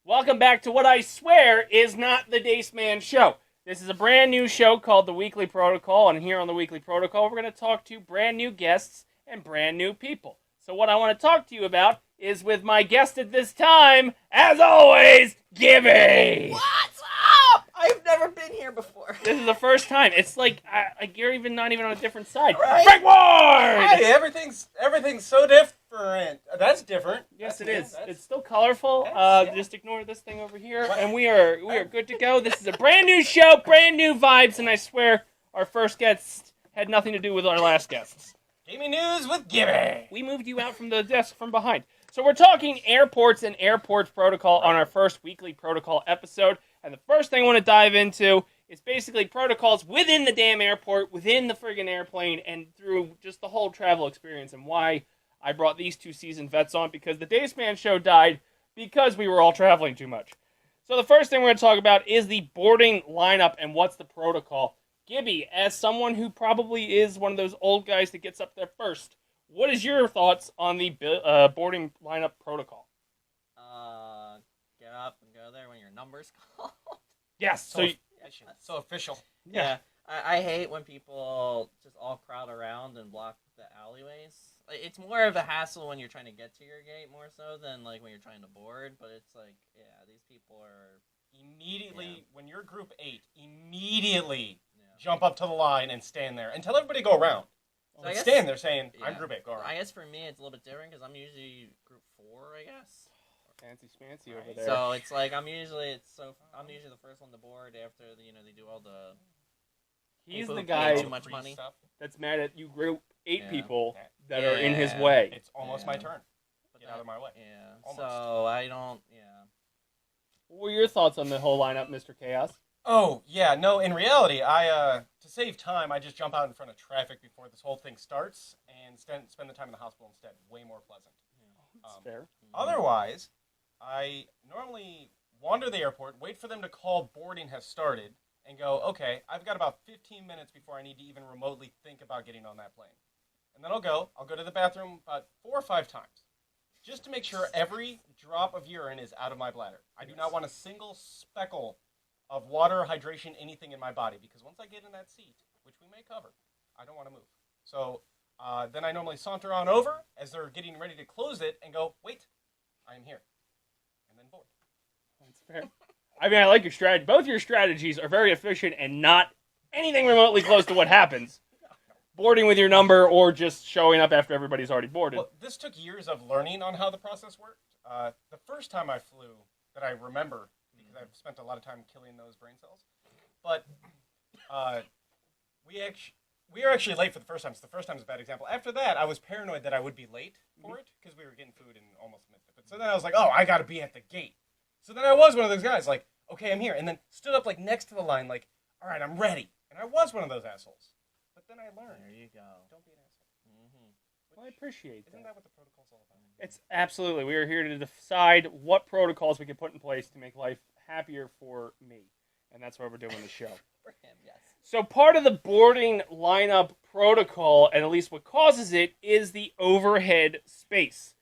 Welcome back to what I swear is not the Dace Man Show. This is a brand new show called The Weekly Protocol, and here on The Weekly Protocol, we're going to talk to brand new guests and brand new people. So what I want to talk to you about is with my guest at this time, as always, Gibby! What's up? I've never been here before. This is the first time. It's like you're even not even on a different side. Right? Frank Ward! Hey, everything's so different. That's different. Yes, That's it is. That's, It's still colorful. Yeah. Just ignore this thing over here, and we are good to go. This is a brand new show, brand new vibes, and I swear our first guest had nothing to do with our last guests. Gaming news with Gibby. We moved you out from the desk from behind. So we're talking airports and airports protocol on our first weekly protocol episode. And the first thing I want to dive into is basically protocols within the damn airport, within the friggin' airplane, and through just the whole travel experience, and why I brought these two seasoned vets on, because the Dace Man Show died because we were all traveling too much. So the first thing we're going to talk about is the boarding lineup and what's the protocol. Gibby, as someone who probably is one of those old guys that gets up there first, what is your thoughts on the boarding lineup protocol? Get up and go there when your number's called. Yes. So official. Yeah. I hate when people just all crowd around and block the alleyways. It's more of a hassle when you're trying to get to your gate more so than like when you're trying to board. But it's like, yeah, these people are Immediately, when you're group 8, jump up to the line and stand there and tell everybody to go around. So I guess- stand there saying, I'm yeah. group 8, go around. I guess for me it's a little bit different because I'm usually group 4, I guess. Fancy smancy over there. So it's like I'm usually the first one to board after they do all the. He's people the who guy pay too much money. Stuff. that's mad at you group 8 Yeah. people that Yeah. are in his way. It's almost my Yeah. turn. Get out of my way. Yeah. Almost. So I don't. Yeah. What were your thoughts on the whole lineup, Mr. Chaos? Oh, yeah, no, in reality, to save time, I just jump out in front of traffic before this whole thing starts and spend the time in the hospital instead. Way more pleasant. That's fair. Otherwise, I normally wander the airport, wait for them to call boarding has started, and go, okay, I've got about 15 minutes before I need to even remotely think about getting on that plane. And then I'll go to the bathroom about 4 or 5 times, just to make sure every drop of urine is out of my bladder. I do not want a single speckle of water, hydration, anything in my body, because once I get in that seat, which we may cover, I don't want to move. So then I normally saunter on over as they're getting ready to close it and go, wait, I am here. And then board. That's fair. I mean, I like your strategy. Both your strategies are very efficient and not anything remotely close to what happens. Boarding with your number or just showing up after everybody's already boarded. Well, this took years of learning on how the process worked. The first time I flew that I remember, because I've spent a lot of time killing those brain cells, but we were actually late for the first time, so the first time is a bad example. After that, I was paranoid that I would be late for it, because we were getting food and almost missed it. But so then I was like, oh, I gotta be at the gate. So then I was one of those guys, like, okay, I'm here, and then stood up like next to the line, like, all right, I'm ready. And I was one of those assholes. But then I learned. There you go. Don't be an asshole. Well, I appreciate Isn't that. that what the protocol's all about? It's absolutely. We are here to decide what protocols we can put in place to make life happier for me. And that's why we're doing the show. For him, yes. So part of the boarding lineup protocol, and at least what causes it, is the overhead space.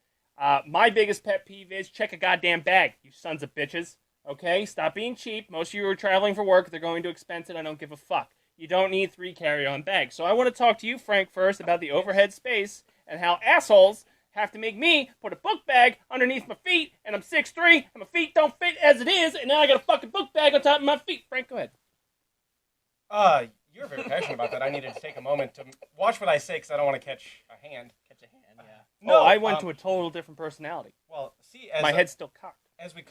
My biggest pet peeve is check a goddamn bag, you sons of bitches. Okay? Stop being cheap. Most of you are traveling for work. They're going to expense it. I don't give a fuck. You don't need 3 carry-on bags. So I want to talk to you, Frank, first about the overhead space and how assholes have to make me put a book bag underneath my feet, and I'm 6'3", and my feet don't fit as it is, and now I got a fucking book bag on top of my feet. Frank, go ahead. You're very passionate about that. I needed to take a moment to watch what I say, because I don't want to catch a hand. Catch a hand, yeah. No, I went to a total different personality. Well, see, My head's still cocked. as we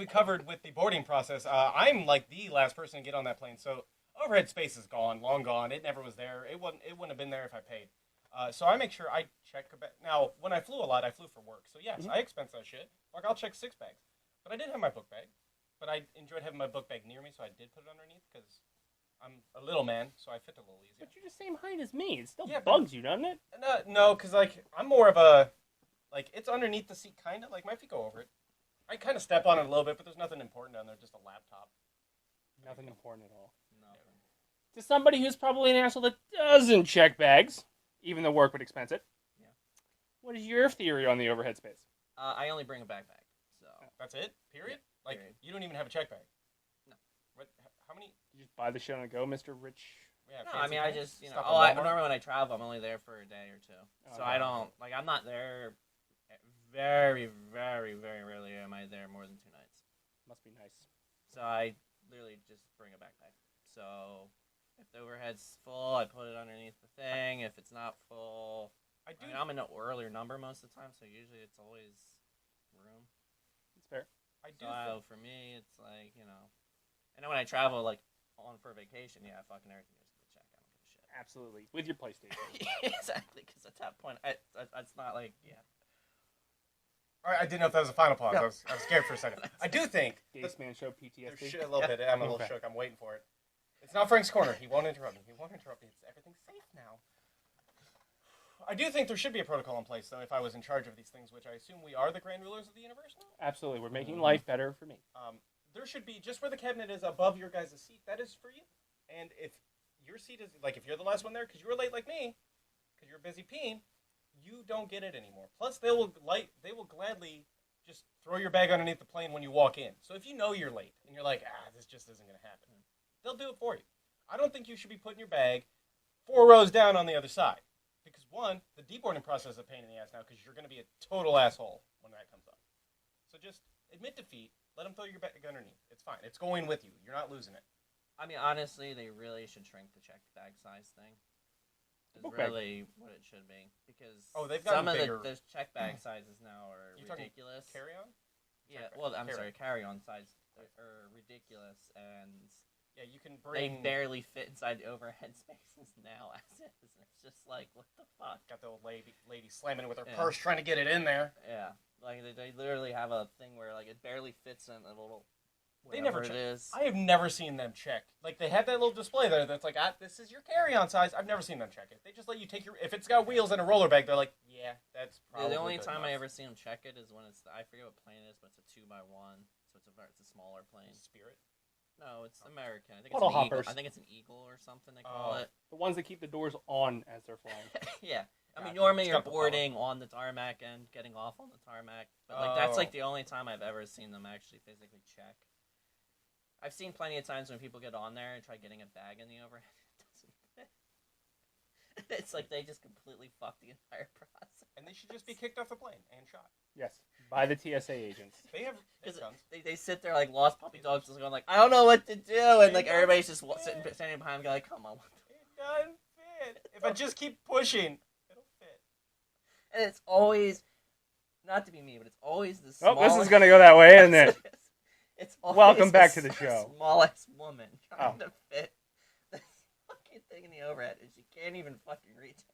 covered with the boarding process, I'm like the last person to get on that plane, so overhead space is gone, long gone. It never was there. It wouldn't have been there if I paid. So I make sure I check a bag. Now, when I flew a lot, I flew for work. So yes, I expense that shit. Like, I'll check 6 bags. But I did have my book bag. But I enjoyed having my book bag near me, so I did put it underneath, because I'm a little man, so I fit a little easier. But you're the same height as me. It still Yeah, bugs you, doesn't it? No, because, like, I'm more of a, like, it's underneath the seat, kind of. Like, my feet go over it. I kind of step on it a little bit, but there's nothing important down there, just a laptop. Nothing important at all. Nothing. To somebody who's probably an asshole that doesn't check bags, even though work would expense it. Yeah. What is your theory on the overhead space? I only bring a backpack, so That's it? Period? Yeah, Like, period. you don't even have a check bag? No. What? How many? You just buy the shit on the go, Mr. Rich. Yeah, No, I mean, I just, Stuff at Walmart? normally when I travel, I'm only there for a day or two. Oh, So okay. I don't, like, I'm not there, very, very, very rarely am I there more than 2 nights. Must be nice. So I literally just bring a backpack. So if the overhead's full, I put it underneath the thing. If it's not full, I do. I mean, I'm in an earlier number most of the time, so usually it's always room. It's fair. I do. So for me, it's like, and then when I travel, like, on for vacation, yeah, fucking everything goes to the check. I don't give a shit. Absolutely. With your PlayStation. Exactly, because at that point, it's not like, All right, I didn't know if that was the final pause. No. I was scared for a second. I do think. Dace Man Show There's PTSD. shit a little bit. I'm a little Okay. shook. I'm waiting for it. It's not Frank's corner. He won't interrupt me. Everything's safe now. I do think there should be a protocol in place, though, if I was in charge of these things, which I assume we are the grand rulers of the universe now. Absolutely. We're making life better for me. There should be, just where the cabinet is above your guys' seat, that is for you. And if your seat is, like, if you're the last one there because you were late like me, because you're busy peeing, you don't get it anymore. Plus, they will gladly just throw your bag underneath the plane when you walk in. So if you know you're late and you're like, this just isn't going to happen, they'll do it for you. I don't think you should be putting your bag 4 rows down on the other side. Because, one, the deboarding process is a pain in the ass now because you're going to be a total asshole when that comes up. So just admit defeat. Let them throw your bag underneath. It's fine. It's going with you. You're not losing it. I mean, honestly, they really should shrink the check bag size thing. It's Book bag. really what it should be. Because They've some gotten of bigger. those check bag sizes now are You talking ridiculous. Carry-on? Yeah, Check bag. well, I'm Carry-on. sorry, carry-on size are ridiculous, and Yeah, you can they bring... barely fit inside the overhead spaces now as is. It's just like, what the fuck? Got the old lady slamming it with her Yeah. purse trying to get it in there. Yeah, like they literally have a thing where like it barely fits in a little. They never whatever check. it is. I have never seen them check. Like, they have that little display there that's like, this is your carry-on size. I've never seen them check it. They just let you take your... If it's got wheels and a roller bag, they're like, yeah, that's probably The only good time enough. I ever see them check it is when it's I forget what plane it is, but it's a 2x1, so it's a smaller plane. Spirit? No, it's American. I think Puddle it's an eagle. hoppers. I think it's an eagle or something they call it. The ones that keep the doors on as they're flying. Yeah. I mean, Gotcha. normally It's you're got the boarding on the tarmac and getting off on the tarmac, but like that's like the only time I've ever seen them actually physically check. I've seen plenty of times when people get on there and try getting a bag in the overhead. It doesn't fit. It's like they just completely fuck the entire process. And they should just be kicked off the plane and shot. Yes. By the TSA agents. They have Because guns. they sit there like lost puppy dogs, just going like, I don't know what to do, and like everybody's just standing behind them, going like, come on. It doesn't fit. If I just keep pushing, it'll fit. And it's always, not to be mean, but it's always the smallest. Oh, this is going to go that way, isn't it? It's always Welcome back to the show. Smallest woman trying Oh. to fit this fucking thing in the overhead, and she can't even fucking reach it.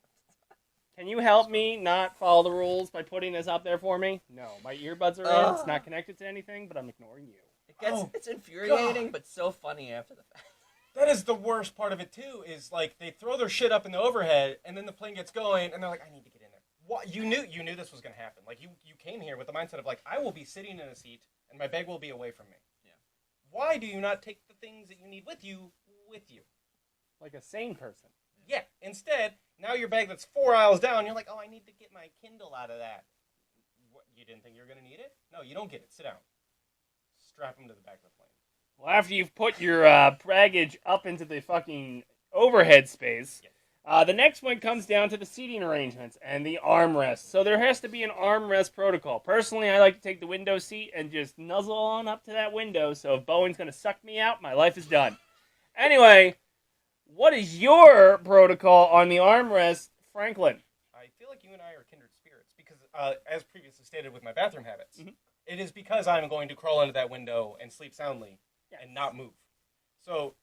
Can you help me not follow the rules by putting this up there for me? No. My earbuds are in. It's not connected to anything, but I'm ignoring you. It's infuriating, but so funny after the fact. That is the worst part of it, too, is, like, they throw their shit up in the overhead, and then the plane gets going, and they're like, I need to get in there. What? You knew this was going to happen. Like, you came here with the mindset of, like, I will be sitting in a seat, and my bag will be away from me. Yeah. Why do you not take the things that you need with you? Like a sane person. Yeah. Instead, now your bag that's 4 aisles down, you're like, oh, I need to get my Kindle out of that. What, you didn't think you were going to need it? No, you don't get it. Sit down. Strap them to the back of the plane. Well, after you've put your baggage up into the fucking overhead space, the next one comes down to the seating arrangements and the armrest. So there has to be an armrest protocol. Personally, I like to take the window seat and just nuzzle on up to that window. So if Boeing's going to suck me out, my life is done. Anyway, what is your protocol on the armrest, Franklin? I feel like you and I are kindred spirits because, as previously stated with my bathroom habits, Mhm. it is because I'm going to crawl into that window and sleep soundly Yes. and not move. So,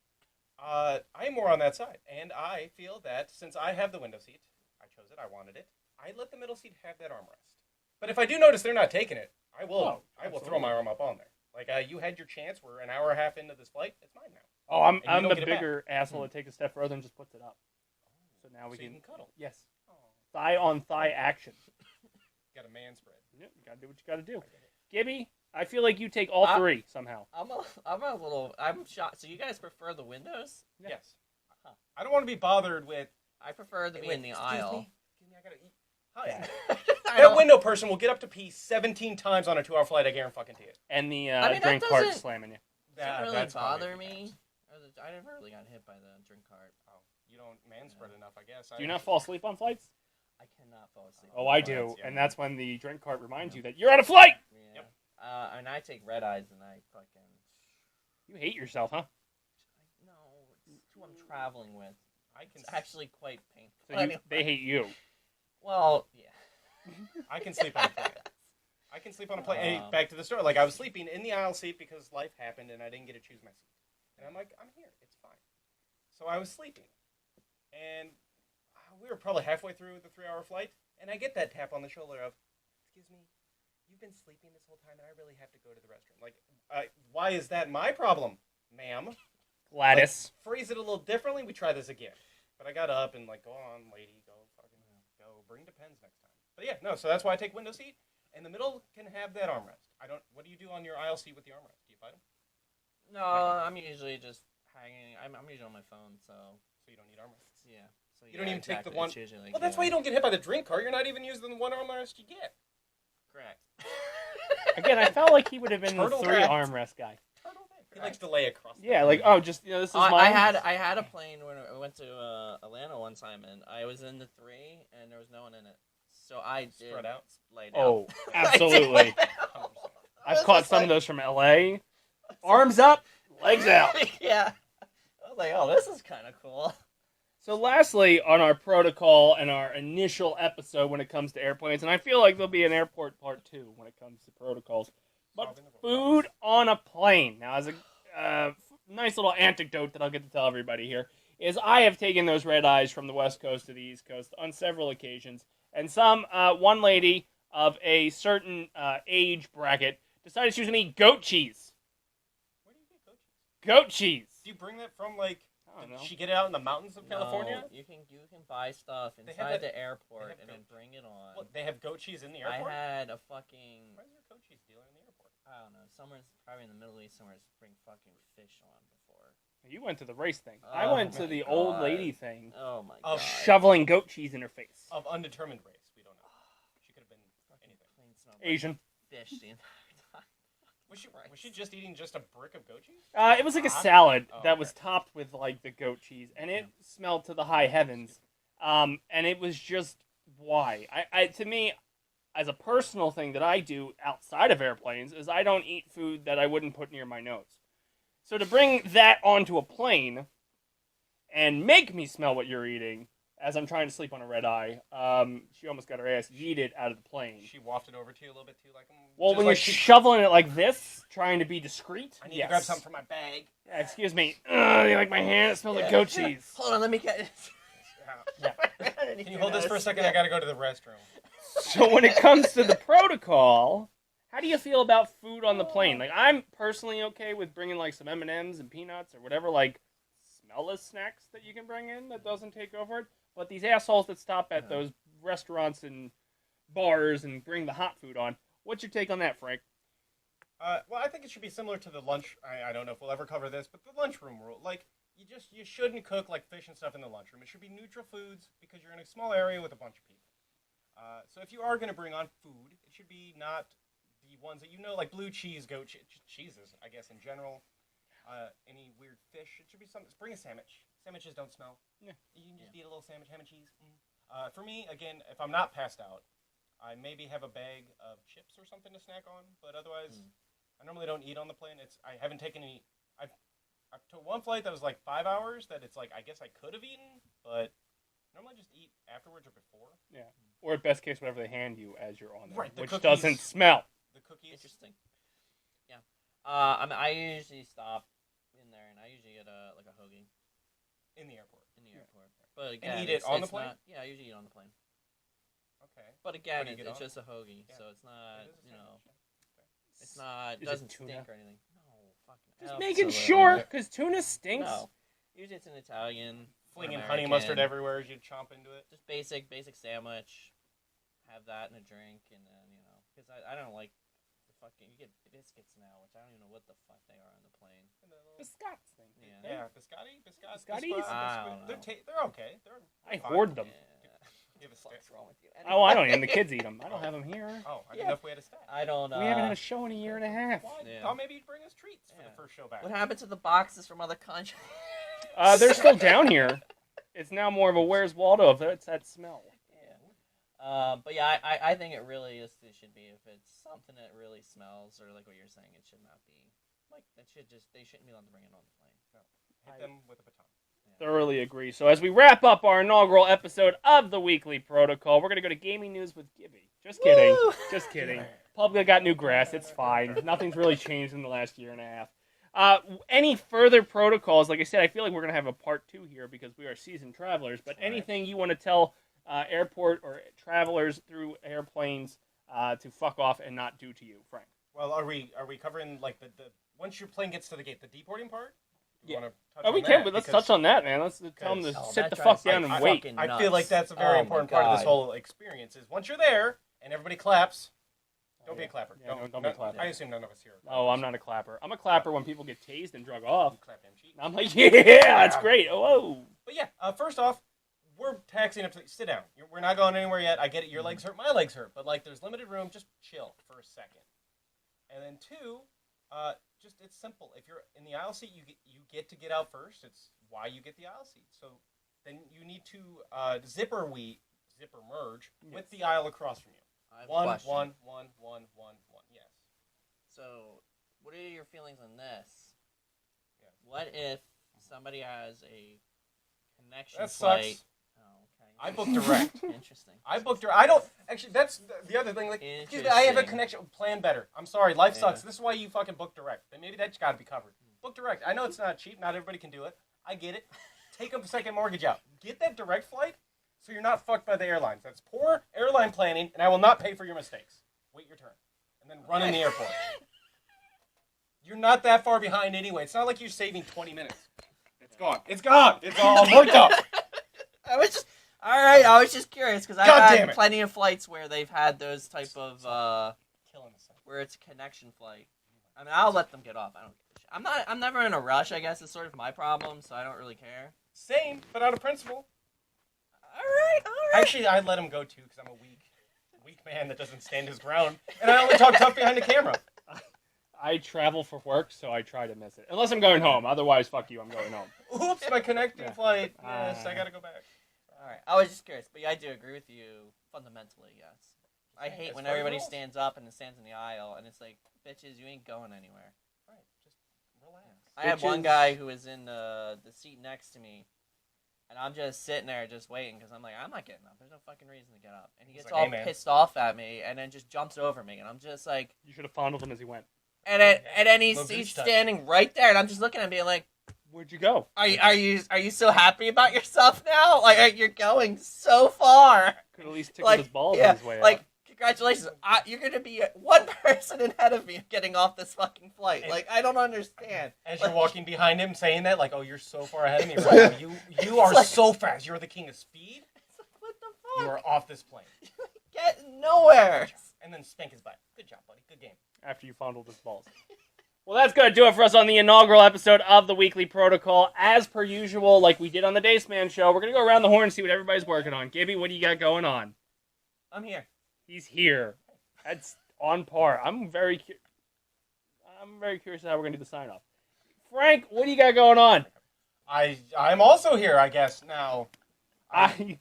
I'm more on that side. And I feel that since I have the window seat, I chose it, I wanted it, I let the middle seat have that armrest. But if I do notice they're not taking it, I will throw my arm up on there. Like, you had your chance. We're an hour and a half into this flight. It's mine now. Oh, I'm And you don't the get it back. bigger asshole that takes a step further and just puts it up. So now we So can, you can cuddle. Yes. Thigh on thigh action. Got a man spread. Yep, you gotta do what you gotta do. Gibby, I feel like you take all three somehow. I'm shocked. So you guys prefer the windows? Yeah. Yes. Huh. I don't want to be bothered with... I prefer to be Wait, in the excuse aisle. me? Excuse me, I gotta eat. That window person will get up to pee 17 times on a 2-hour flight. I guarantee it. And the I mean, drink that cart doesn't- slamming you. Doesn't really That's bother probably me. I never really got hit by the drink cart. Oh, you don't man-spread enough, I guess. Do you not fall asleep on flights? I cannot fall asleep. Oh, on I flights, do, yeah. and that's when the drink cart reminds you that you're on a flight. Yeah. And I take red eyes, and I fucking. You hate yourself, huh? No, it's who I'm traveling with. It's actually quite painful. So they hate you. Well, yeah. I can sleep on a plane. I can sleep on a plane. Hey, back to the story. Like, I was sleeping in the aisle seat because life happened and I didn't get to choose my seat. And I'm like, I'm here. It's fine. So I was sleeping. And we were probably halfway through the 3-hour flight. And I get that tap on the shoulder of, excuse me, you've been sleeping this whole time and I really have to go to the restroom. Like, why is that my problem, ma'am? Gladys. Like, phrase it a little differently. We try this again. But I got up and like, go on, lady, go fucking go. Bring Depends next time. But yeah, no. So that's why I take window seat. And the middle can have that armrest. What do you do on your aisle seat with the armrest? Do you fight them? No, I'm usually just hanging. I'm usually on my phone, so you don't need armrests. yeah. So You don't even take the exactly. one. It's usually like, Well, that's why you don't get hit by the drink cart. You're not even using the one armrest you get. Correct. Again, I felt like he would have been the Turtle 3 back. armrest guy. He likes to lay across. Yeah, like, oh, just, this is mine. I had a plane when I went to Atlanta one time, and I was in the 3, and there was no one in it. So I did Spread out. lay down. Oh, I did absolutely. lay down. I've caught some of those from LA. Arms up, legs out. Yeah. I was like, oh, this is kind of cool. So lastly, on our protocol and our initial episode when it comes to airplanes, and I feel like there'll be an airport part 2 when it comes to protocols, but food on a plane. Now, as a nice little anecdote that I'll get to tell everybody here, is I have taken those red eyes from the West Coast to the East Coast on several occasions, and one lady of a certain age bracket decided she was going to eat goat cheese. Where do you get goat cheese? Goat cheese. Do you bring that from, like, I don't know. did she get it out in the mountains of California? No, you can buy stuff They have inside that- the airport have and then goat- bring it on. What, they have goat cheese in the I airport? had a fucking, Why is there a goat cheese dealer in the airport? I don't know, somewhere's probably in the Middle East somewhere's bring fucking fish on before. You went to the race thing. I Oh went to my the old God. lady thing Oh my Of god. shoveling goat cheese in her face. Of undetermined race. We don't know. She could have been anything. Plane smelled like Asian. fish the entire time. Was she just eating just a brick of goat cheese? It was like a salad Oh, that okay. was topped with like the goat cheese, and it smelled to the high heavens. And it was just why to me, as a personal thing that I do outside of airplanes, is I don't eat food that I wouldn't put near my nose. So to bring that onto a plane and make me smell what you're eating as I'm trying to sleep on a red eye, she almost got her ass yeeted out of the plane. She wafted over to you a little bit too, like. Well, just when like you're she- shoveling it like this, trying to be discreet, I need yes. to grab something from my bag. Yeah, excuse me. You like my hand? It smells like goat cheese. Hold on, let me get it. Can you hold this for a second? I gotta go to the restroom. So when it comes to the protocol, how do you feel about food on the plane? Like, I'm personally okay with bringing like some M&Ms and peanuts or whatever, like smellless snacks that you can bring in that doesn't take over it. But these assholes that stop at those restaurants and bars and bring the hot food on, what's your take on that, Frank? Well, I think it should be similar to the lunch. I don't know if we'll ever cover this, but the lunchroom rule. Like, you shouldn't cook like fish and stuff in the lunchroom. It should be neutral foods because you're in a small area with a bunch of people. So if you are going to bring on food, it should be not the ones that you know, like blue cheese, goat cheeses, I guess in general. Any weird fish. It should be something. Bring a sandwich. Sandwiches don't smell. Yeah. You can just eat a little sandwich, ham and cheese. For me, again, if I'm not passed out, I maybe have a bag of chips or something to snack on. But otherwise, I normally don't eat on the plane. I haven't taken any. I've took one flight that was like 5 hours. That it's like I guess I could have eaten, but normally just eat afterwards or before. Yeah. Or at best case, whatever they hand you as you're on there, Right, the which cookies. doesn't smell. The cookies. Interesting. Yeah. I usually stop in there, and I usually get a hoagie In the airport. in the airport. But again, eat it on the it's plane? not- yeah, I usually eat on the plane. Okay. But again, do you get it's on? just a hoagie, Yeah. so it's not, It is a you know, sandwich. it's not, Is it doesn't tuna? stink or anything. No, fucking. Just making absolutely sure, not. because tuna stinks. No. Usually it's an Italian. Flinging or honey American. mustard everywhere as you chomp into it. Just basic sandwich. Have that and a drink, and then because I don't like the fucking. You get biscuits now, which I don't even know what the fuck they are on the plane. Biscottes thing. Yeah, biscotti. Biscottis? I don't know. They're okay. I fine. hoard them. Yeah. You have a stick. What's wrong with you? Oh, I don't eat them. The kids eat them. I don't have them here. Oh, I didn't know if we had a stack. I don't. We haven't had a show in a year and a half. Well, I Yeah. thought maybe you'd bring us treats for Yeah. the first show back. What happened to the boxes from other countries? They're still down here. It's now more of a Where's Waldo if it's that smell. But yeah, I think it really is. It should be if it's something that really smells, or like what you're saying, it should not be like that. They shouldn't be allowed to bring it on the plane. Hit them with a baton. Thoroughly agree. So as we wrap up our inaugural episode of the Weekly Protocol, we're going to go to gaming news with Gibby. Just kidding. Woo! Just kidding. Public got new grass. It's fine. Nothing's really changed in the last year and a half. Any further protocols? Like I said, I feel like we're going to have a part 2 here because we are seasoned travelers. But anything you want to tell airport or travelers through airplanes to fuck off and not do to you, Frank? Well, are we covering like the once your plane gets to the gate, the deporting part? Yeah. Want to touch Oh, on we can, that? but let's Because touch on that, man. Let's tell them to Oh, sit that the drives fuck down me and wait. fucking I feel like that's a nuts. very Oh important my part of this God. whole experience. Is once you're there and everybody claps, don't be a clapper. Yeah, don't be a clapper. I assume none of us here. are Oh, I'm clappers. not a clapper. I'm a clapper when people get tased and drug off. You clap them cheek. I'm like, yeah, that's great. Oh, whoa. But yeah, first off, we're taxiing up to sit down. We're not going anywhere yet. I get it. Your legs hurt. My legs hurt. But like, there's limited room. Just chill for a second. And then 2, just it's simple. If you're in the aisle seat, you get to get out first. It's why you get the aisle seat. So then you need to zipper merge with the aisle across from you. I have a question. One. Yes. So, what are your feelings on this? Yeah. What if somebody has a connection That flight? sucks. Oh, okay. I booked direct. Interesting. I booked her. I don't actually. That's the other thing. Like, excuse me, I have a Interesting. connection. Plan better. I'm sorry. Life Yeah. sucks. This is why you fucking book direct. Then maybe that's got to be covered. Book direct. I know it's not cheap. Not everybody can do it. I get it. Take a second mortgage out. Get that direct flight, so you're not fucked by the airlines. That's poor airline planning, and I will not pay for your mistakes. Wait your turn, and then run in the airport. You're not that far behind anyway. It's not like you're saving 20 minutes. It's gone. It's gone. It's all worked up. I was just I was just curious because I've God damn had it. plenty of flights where they've had those type of Killing the site. where it's a connection flight. I mean, I'll let them get off. I don't give a shit. I'm never in a rush. I guess is sort of my problem, so I don't really care. Same, but out of principle. All right. Actually, I let him go too because I'm a weak man that doesn't stand his ground, and I only talk tough behind the camera. I travel for work, so I try to miss it. Unless I'm going home. Otherwise, fuck you, I'm going home. Oops, my connecting Yeah. flight. Yes, I gotta go back. All right. I was just curious, but yeah, I do agree with you fundamentally. Yes. I hate As when far as everybody rules. stands up and stands in the aisle, and it's like, bitches, you ain't going anywhere. Right, just relax. I had one Bitches. guy who was in the seat next to me, and I'm just sitting there just waiting because I'm like, I'm not getting up. There's no fucking reason to get up. And he He's gets like, all "Hey, man." pissed off at me, and then just jumps over me, and I'm just like, You should have fondled him as he went. and then he's Luggage touch. standing right there, and I'm just looking at him being like, Where'd you go? are you so happy about yourself now? Like you're going so far. Could at least tickle Like his balls yeah, on his way like out. congratulations, you're gonna be one person ahead of me getting off this fucking flight. And- Like I don't understand. As you're walking behind him, saying that, like, "Oh, you're so far ahead of me right now. You are like- so fast. You're the king of speed. It's like, what the fuck? You are off this plane." Get nowhere. And then spank his butt. Good job, buddy. Good game. After you fondled his balls. Well, that's going to do it for us on the inaugural episode of the Weekly Protocol. As per usual, like we did on the Dace Man Show, we're going to go around the horn and see what everybody's working on. Gibby, what do you got going on? I'm here. He's here. That's on par. I'm very curious how we're going to do the sign-off. Frank, what do you got going on? I'm also here, I guess, now. I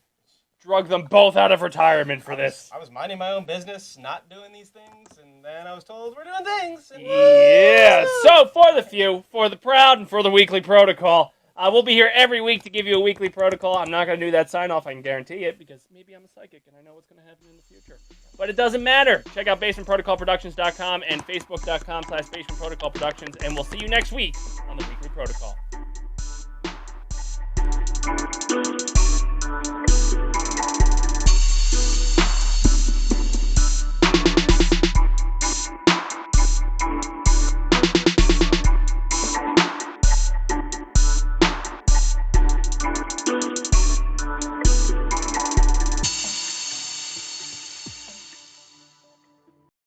drug them both out of retirement for this. I was minding my own business, not doing these things, and then I was told we're doing things. And Yeah. So for the few, for the proud, and for the Weekly Protocol, we'll be here every week to give you a Weekly Protocol. I'm not going to do that sign-off, I can guarantee it, because maybe I'm a psychic and I know what's going to happen in the future. But it doesn't matter. Check out basementprotocolproductions.com and facebook.com/basementprotocolproductions, and we'll see you next week on the Weekly Protocol.